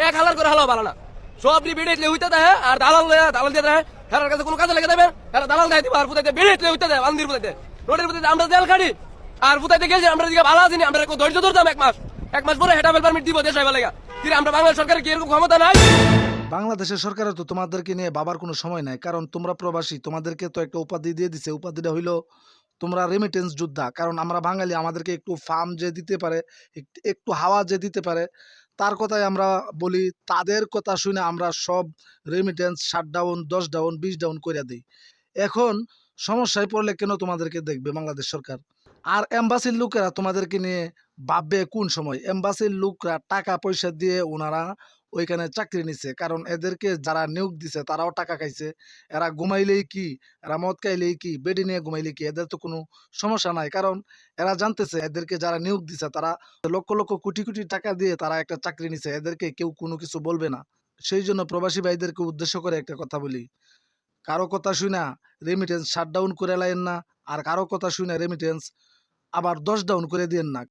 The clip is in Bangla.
এক হালার করে হালাও ভালো না সব দিয়ে বেড়ে হইতে দেয় আর দালাল দালাল দিয়ে দেয় হেরার কাছে কোনো কাজে লেগে দেবে হেরা দালাল দেয় দিবা আর ফুটাইতে বেড়ে হইতে দেয় বান্দির ফুটাইতে রোডের ফুটাইতে আমরা জেল খাড়ি আর ফুটাইতে গেছি আমরা দিকে ভালো আছি আমরা ধৈর্য ধরতাম এক মাস পরে হেটা পারমিট দিব দেশ হইবা লাগা কিন্তু আমরা বাংলাদেশ সরকারের কি এরকম ক্ষমতা নাই। বাংলাদেশের সরকারের তো তোমাদেরকে নিয়ে ভাবার কোনো সময় নাই, কারণ তোমরা প্রবাসী, তোমাদেরকে তো একটা উপাধি দিয়ে দিছে। উপাধিটা হইলো তোমরা রেমিটেন্স যোদ্ধা। কারণ আমরা বাঙালি, আমাদেরকে একটু ফার্ম যে দিতে পারে, একটু হাওয়া যে দিতে পারে, তার কথাই আমরা বলি। তাদের কথা শুনে আমরা সব রেমিটেন্স 7 ডাউন, 10 ডাউন, 20 ডাউন করে দিই। এখন সমস্যায় পড়লে কেন তোমাদেরকে দেখবে বাংলাদেশ সরকার? আর এম্বাসির লোকেরা তোমাদেরকে নিয়ে ভাববে কোন সময়? এম্বাসির লোকরা টাকা পয়সা দিয়ে ওনারা ওইখানে চাকরি নিছে, কারণ এদেরকে যারা নিয়োগ দিছে তারাও টাকা খাইছে। এরা ঘুমাইলেই কি, এরা মদ খাইলেই কি, বেডি নিয়ে ঘুমাইলেই কি, এদের তো কোনো সমস্যা নাই। কারণ এরা জানতেছে এদেরকে যারা নিয়োগ দিছে তারা লক্ষ লক্ষ কোটি কোটি টাকা দিয়ে তারা একটা চাকরি নিছে, এদেরকে কেউ কোনো কিছু বলবে না। সেই জন্য প্রবাসী ভাইদেরকে উদ্দেশ্য করে একটা কথা বলি, কারো কথা শুনা রেমিটেন্স 7 ডাউন করে লাইন না, আর কারো কথা শুনে রেমিটেন্স আবার 10 ডাউন করে দিয়েন না।